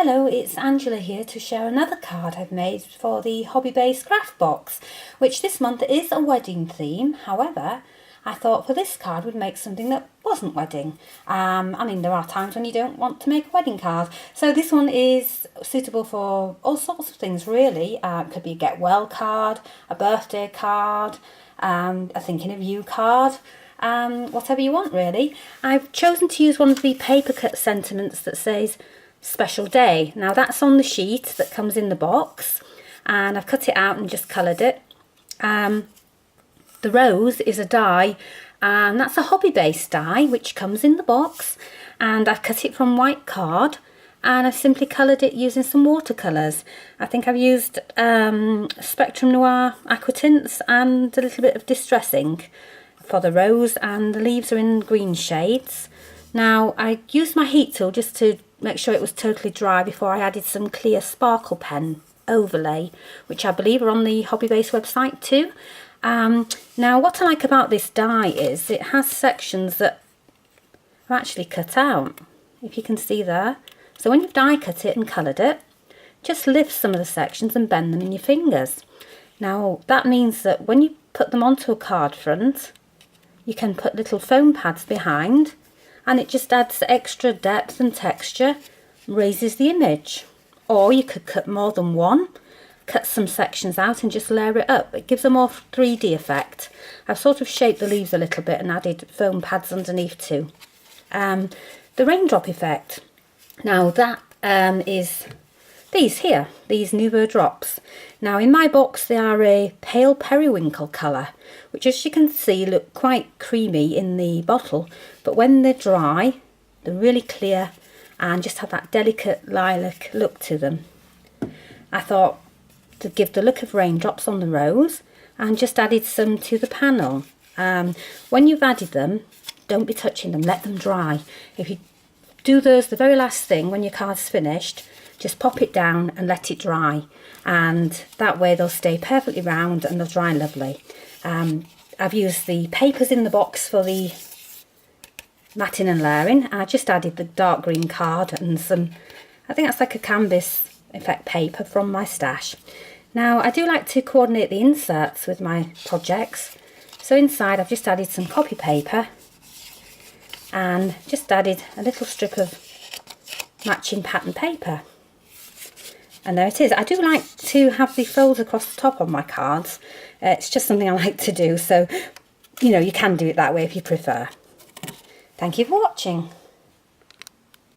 Hello, it's Angela here to share another card I've made for the Hobbybase craft box, which this month is a wedding theme. However, I thought for this card we'd make something that wasn't wedding. I mean, there are times when you don't want to make a wedding card. So this one is suitable for all sorts of things really. It could be a get well card, a birthday card, a thinking of you card. Whatever you want really. I've chosen to use one of the paper cut sentiments that says special day. Now that's on the sheet that comes in the box, and I've cut it out and just coloured it. The rose is a die, and that's a Hobbybase die which comes in the box, and I've cut it from white card and I've simply coloured it using some watercolours. I think I've used Spectrum Noir aqua tints and a little bit of distress ink for the rose, and the leaves are in green shades. Now I used my heat tool just to make sure it was totally dry before I added some clear sparkle pen overlay, which I believe are on the Hobbybase website too. Now what I like about this die is it has sections that are actually cut out, if you can see there. So when you've die cut it and coloured it, just lift some of the sections and bend them in your fingers. Now that means that when you put them onto a card front, you can put little foam pads behind, and it just adds extra depth and texture, raises the image. Or you could cut more than one, cut some sections out and just layer it up. It gives a more 3D effect. I've sort of shaped the leaves a little bit and added foam pads underneath too. The raindrop effect. Now that is these here, these Nouveau drops. Now in my box they are a pale periwinkle colour, which as you can see look quite creamy in the bottle, but when they're dry they're really clear and just have that delicate lilac look to them. I thought to give the look of raindrops on the rose and just added some to the panel. When you've added them, don't be touching them, let them dry. If you do those the very last thing when your card's finished, just pop it down and let it dry, and that way they'll stay perfectly round and they'll dry lovely. I've used the papers in the box for the matting and layering. I just added the dark green card and some, I think that's like a canvas effect paper from my stash. Now I do like to coordinate the inserts with my projects, so inside I've just added some copy paper and just added a little strip of matching pattern paper. And there it is. I do like to have the folds across the top on my cards. It's just something I like to do, so you know, you can do it that way if you prefer. Thank you for watching.